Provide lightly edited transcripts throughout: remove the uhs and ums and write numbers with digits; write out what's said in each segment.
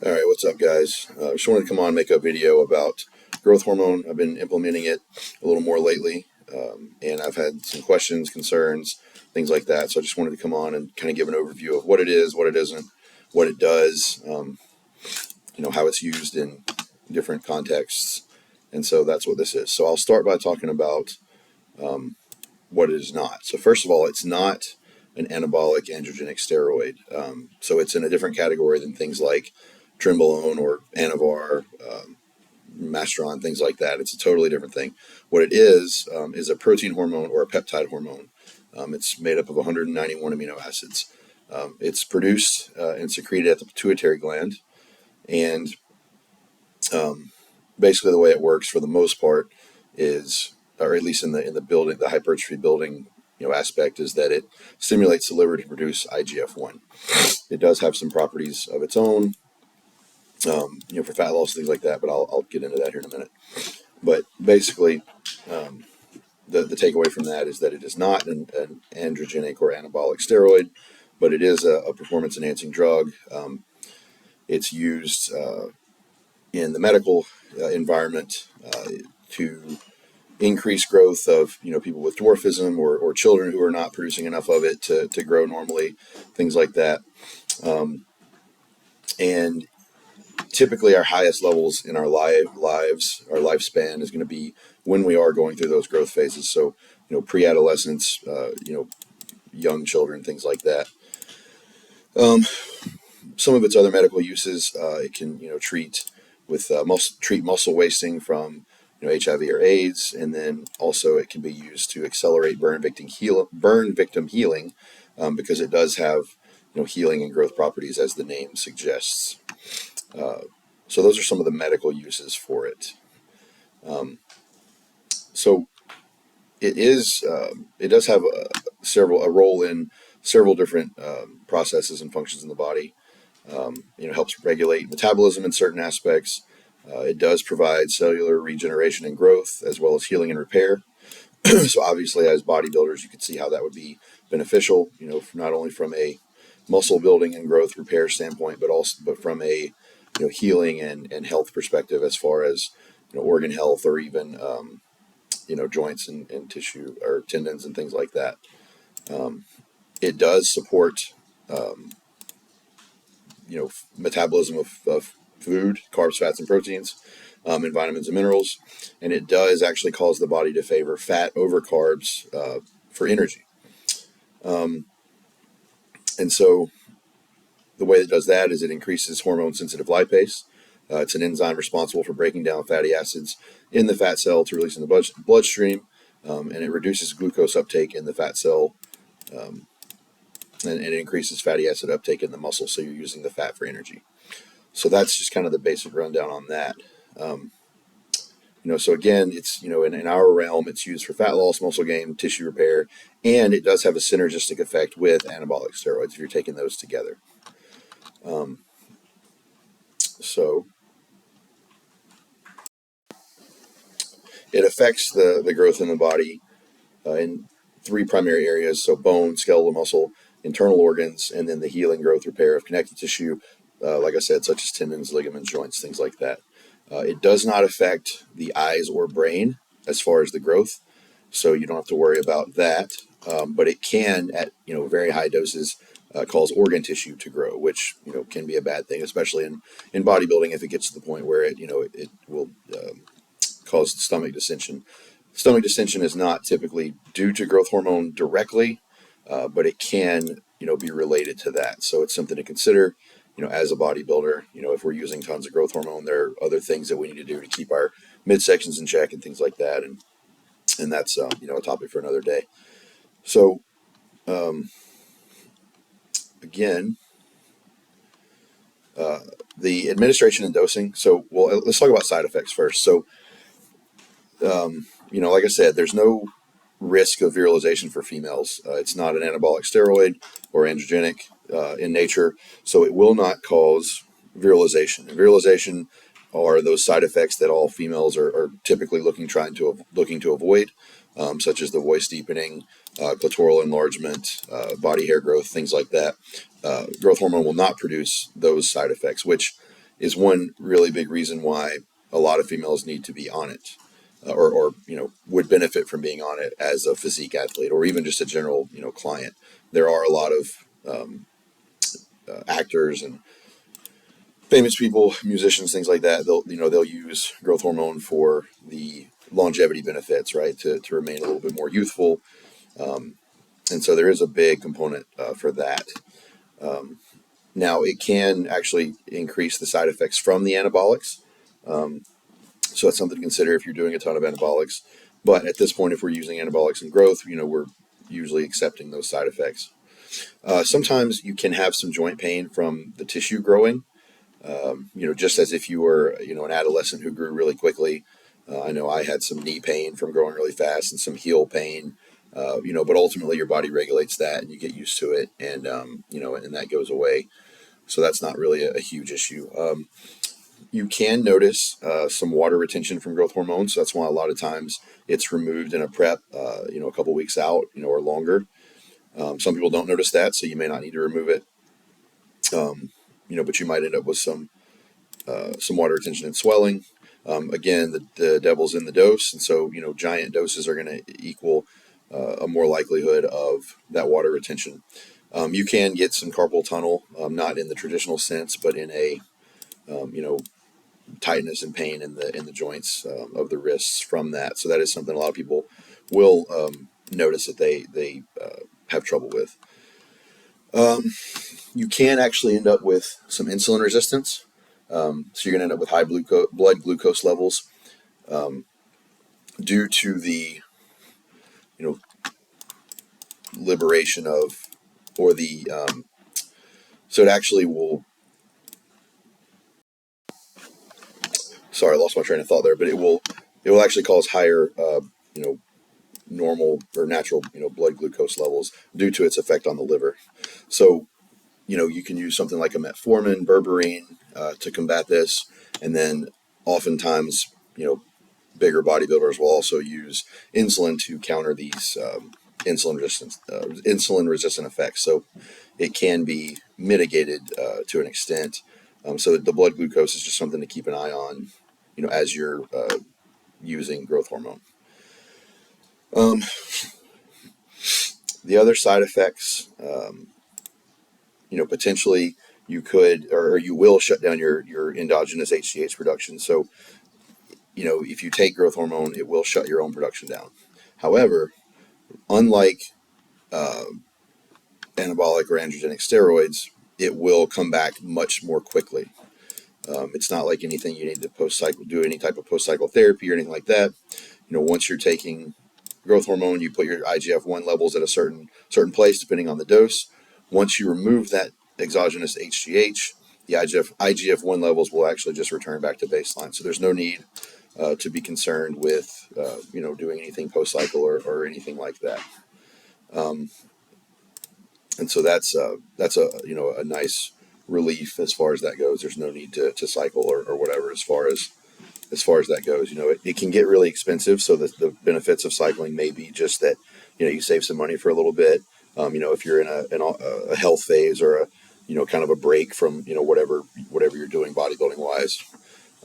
All right, what's up, guys? Just wanted to come on and make a video about growth hormone. I've been implementing it a little more lately, and I've had some questions, concerns, things like that. So I just wanted to come on and kind of give an overview of what it is, what it isn't, what it does, how it's used in different contexts. And so that's what this is. So I'll start by talking about what it is not. So first of all, it's not an anabolic androgenic steroid. So it's in a different category than things like Trenbolone or Anavar, Masteron, things like that. It's a totally different thing. What it is a protein hormone or a peptide hormone. It's made up of 191 amino acids. It's produced and secreted at the pituitary gland, and basically the way it works for the most part is, or at least in the building, the hypertrophy building aspect, is that it stimulates the liver to produce IGF-1. It does have some properties of its own, for fat loss, things like that, but I'll get into that here in a minute. But basically, the takeaway from that is that it is not an androgenic or anabolic steroid, but it is a performance-enhancing drug. It's used in the medical environment to increase growth of people with dwarfism or children who are not producing enough of it to grow normally, things like that. And typically our highest levels in our lives, our lifespan, is going to be when we are going through those growth phases. So, pre-adolescence, young children, things like that. Some of its other medical uses, it can, treat muscle wasting from, HIV or AIDS, and then also it can be used to accelerate burn victim healing, because it does have, healing and growth properties, as the name suggests. So those are some of the medical uses for it. So it does have a role in several different processes and functions in the body. Helps regulate metabolism in certain aspects. It does provide cellular regeneration and growth, as well as healing and repair. So obviously, as bodybuilders, you can see how that would be beneficial, not only from a muscle building and growth repair standpoint, but from a healing and health perspective, as far as organ health, or even joints and tissue or tendons and things like that. It does support metabolism of food, carbs, fats, and proteins, and vitamins and minerals, and it does actually cause the body to favor fat over carbs for energy. And so the way it does that is it increases hormone-sensitive lipase. It's an enzyme responsible for breaking down fatty acids in the fat cell to release in the bloodstream, and it reduces glucose uptake in the fat cell, and it increases fatty acid uptake in the muscle, so you're using the fat for energy. So that's just kind of the basic rundown on that. So again, it's, in our realm, it's used for fat loss, muscle gain, tissue repair, and it does have a synergistic effect with anabolic steroids if you're taking those together. So it affects the growth in the body in three primary areas: so bone, skeletal muscle, internal organs, and then the healing, growth, repair of connective tissue, like I said, such as tendons, ligaments, joints, things like that. It does not affect the eyes or brain as far as the growth, so you don't have to worry about that. But it can, at very high doses, cause organ tissue to grow, which can be a bad thing, especially in bodybuilding, if it gets to the point where it will cause stomach distension. Stomach distension is not typically due to growth hormone directly, but it can be related to that. So it's something to consider. As a bodybuilder, if we're using tons of growth hormone, there are other things that we need to do to keep our midsections in check and things like that. And that's, a topic for another day. So, again, the administration and dosing. So, let's talk about side effects first. So, like I said, there's no risk of virilization for females. It's not an anabolic steroid or androgenic in nature, so it will not cause virilization. And virilization are those side effects that all females are typically looking to avoid, such as the voice deepening, clitoral enlargement, body hair growth, things like that. Growth hormone will not produce those side effects, which is one really big reason why a lot of females need to be on it, or would benefit from being on it as a physique athlete or even just a general client. There are a lot of actors and famous people, musicians, things like that. They'll use growth hormone for the longevity benefits, right? To remain a little bit more youthful, and so there is a big component for that. Now, it can actually increase the side effects from the anabolics. So that's something to consider if you're doing a ton of anabolics. But at this point, if we're using anabolics in growth, we're usually accepting those side effects. Sometimes you can have some joint pain from the tissue growing, just as if you were, an adolescent who grew really quickly. I know I had some knee pain from growing really fast and some heel pain, but ultimately your body regulates that and you get used to it, and that goes away. So that's not really a huge issue. You can notice some water retention from growth hormone. So that's why a lot of times it's removed in a prep, a couple weeks out, or longer. Some people don't notice that, so you may not need to remove it. But you might end up with some water retention and swelling. Again, the devil's in the dose, and so giant doses are going to equal a more likelihood of that water retention. You can get some carpal tunnel, not in the traditional sense, but in a tightness and pain in the joints of the wrists from that. So that is something a lot of people will notice that they have trouble with. You can actually end up with some insulin resistance. So you're going to end up with high blood glucose levels due to the liberation of, or the so it actually will. Sorry, I lost my train of thought there, but it will actually cause higher normal or natural blood glucose levels due to its effect on the liver. So you can use something like a metformin, berberine to combat this, and then oftentimes bigger bodybuilders will also use insulin to counter these insulin resistant effects. So it can be mitigated to an extent. So the blood glucose is just something to keep an eye on, as you're using growth hormone. The other side effects, potentially you could, or you will shut down your endogenous HGH production. So, if you take growth hormone, it will shut your own production down. However, unlike anabolic or androgenic steroids, it will come back much more quickly. It's not like anything you need to do any type of post-cycle therapy or anything like that. Once you're taking growth hormone, you put your IGF-1 levels at a certain place depending on the dose. Once you remove that exogenous HGH, the IGF-1 levels will actually just return back to baseline. So there's no need to be concerned with doing anything post-cycle or anything like that. And so that's a nice relief as far as that goes. There's no need to cycle or whatever as far as that goes. It can get really expensive. So the benefits of cycling may be just that you save some money for a little bit. If you're in a health phase or a kind of a break from whatever you're doing bodybuilding wise.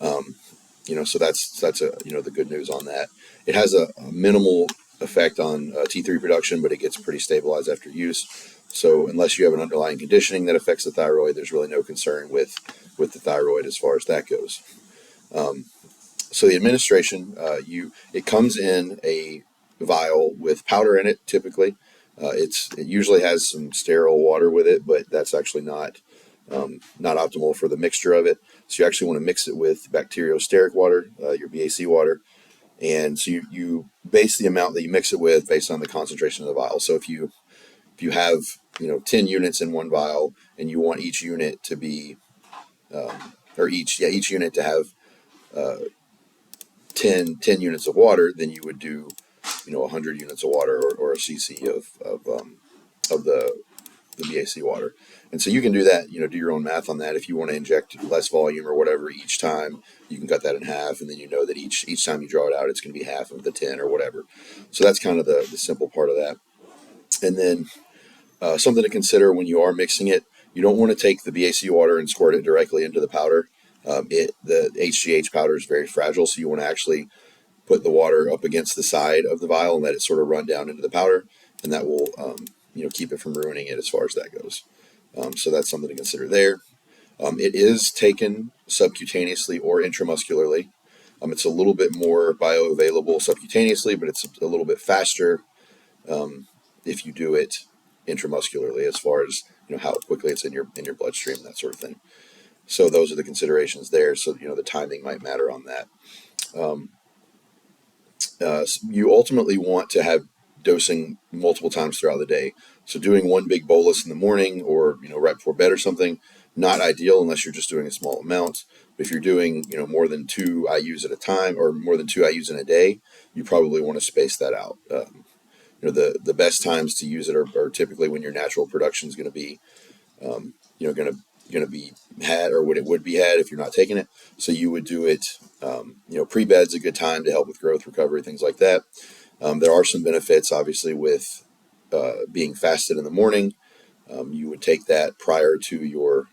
So that's the good news on that. It has a minimal effect on T3 production, but it gets pretty stabilized after use. So unless you have an underlying conditioning that affects the thyroid, there's really no concern with the thyroid as far as that goes. So the administration, it comes in a vial with powder in it. Typically, it usually has some sterile water with it, but that's actually not optimal for the mixture of it. So you actually want to mix it with bacteriosteric water, your BAC water, and so you base the amount that you mix it with based on the concentration of the vial. So if you have 10 units in one vial and you want each unit to be each unit to have 10 units of water, then you would do 100 units of water or a cc of the BAC water. And so you can do that, do your own math on that. If you want to inject less volume or whatever each time, you can cut that in half, and then that each time you draw it out, it's going to be half of the 10 or whatever. So that's kind of the simple part of that. And then something to consider when you are mixing it, you don't want to take the BAC water and squirt it directly into the powder. The HGH powder is very fragile, so you want to actually put the water up against the side of the vial and let it sort of run down into the powder, and that will keep it from ruining it as far as that goes. So that's something to consider there. It is taken subcutaneously or intramuscularly. It's a little bit more bioavailable subcutaneously, but it's a little bit faster if you do it intramuscularly, as far as how quickly it's in your bloodstream, that sort of thing. So those are the considerations there. So the timing might matter on that. You ultimately want to have dosing multiple times throughout the day. So doing one big bolus in the morning or right before bed or something, not ideal unless you're just doing a small amount. But if you're doing more than 2 IUs at a time or more than 2 IUs in a day, you probably want to space that out. The best times to use it are typically when your natural production is going to be going to be had, or when it would be had if you're not taking it. So you would do it, pre-bed's a good time to help with growth recovery, things like that. There are some benefits, obviously, with being fasted in the morning. You would take that prior to your,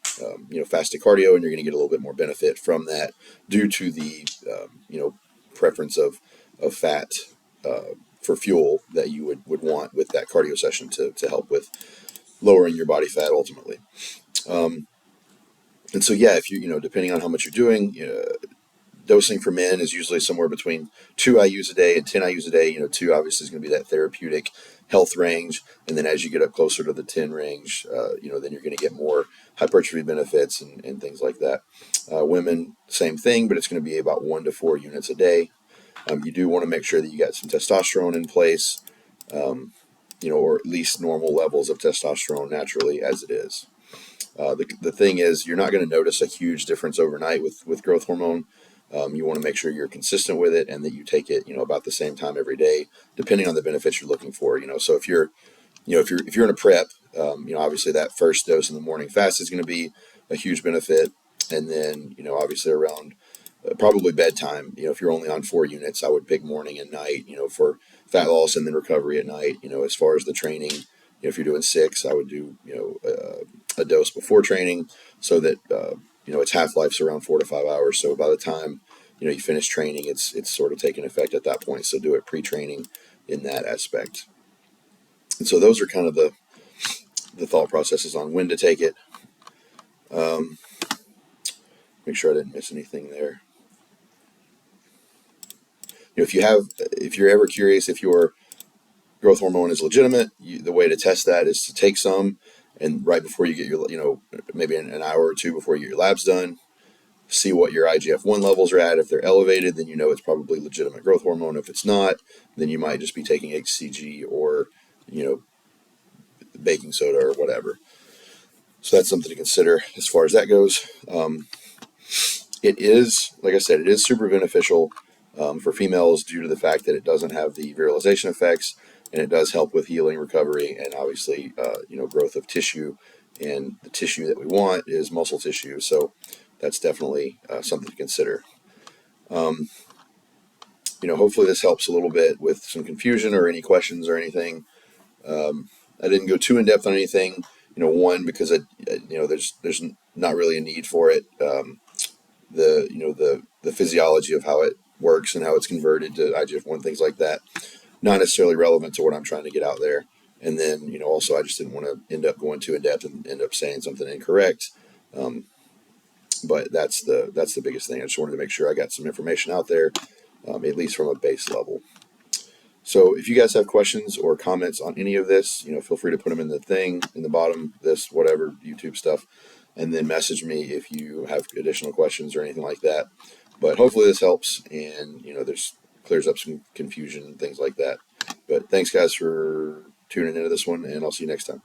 fasted cardio, and you're going to get a little bit more benefit from that due to the, preference of fat for fuel that you would want with that cardio session to help with lowering your body fat ultimately. And so, yeah, if depending on how much you're doing, dosing for men is usually somewhere between 2 IUs a day and 10 IUs a day. 2 obviously is going to be that therapeutic health range. And then as you get up closer to the 10 range, then you're going to get more hypertrophy benefits and things like that. Women, same thing, but it's going to be about 1 to 4 units a day. You do want to make sure that you got some testosterone in place, or at least normal levels of testosterone naturally as it is. The thing is, you're not going to notice a huge difference overnight with growth hormone. You want to make sure you're consistent with it and that you take it, about the same time every day, depending on the benefits you're looking for. So if you're in a prep, obviously that first dose in the morning fast is going to be a huge benefit, and then obviously around probably bedtime. If you're only on 4 units, I would pick morning and night. For fat loss and then recovery at night. As far as the training, if you're doing 6, I would do a dose before training, so that its half-life's around 4 to 5 hours. So by the time you finish training, it's sort of taking effect at that point. So do it pre-training in that aspect. And so those are kind of the thought processes on when to take it. Make sure I didn't miss anything there. If you're ever curious if your growth hormone is legitimate, the way to test that is to take some, and right before you get your, maybe an hour or two before you get your labs done, see what your IGF-1 levels are at. If they're elevated, then it's probably legitimate growth hormone. If it's not, then you might just be taking HCG or, baking soda or whatever. So that's something to consider as far as that goes. It is, like I said, it is super beneficial for females due to the fact that it doesn't have the virilization effects, and it does help with healing, recovery, and obviously, growth of tissue. And the tissue that we want is muscle tissue. So that's definitely something to consider. Hopefully this helps a little bit with some confusion or any questions or anything. I didn't go too in depth on anything. One, because there's not really a need for it. The physiology of how it works and how it's converted to IGF-1, things like that, not necessarily relevant to what I'm trying to get out there. And then also I just didn't want to end up going too in depth and end up saying something incorrect. But that's the biggest thing. I just wanted to make sure I got some information out there, at least from a base level. So if you guys have questions or comments on any of this, feel free to put them in the thing, in the bottom, this, whatever, YouTube stuff, and then message me if you have additional questions or anything like that. But hopefully this helps, and, there's clears up some confusion and things like that. But thanks, guys, for tuning into this one, and I'll see you next time.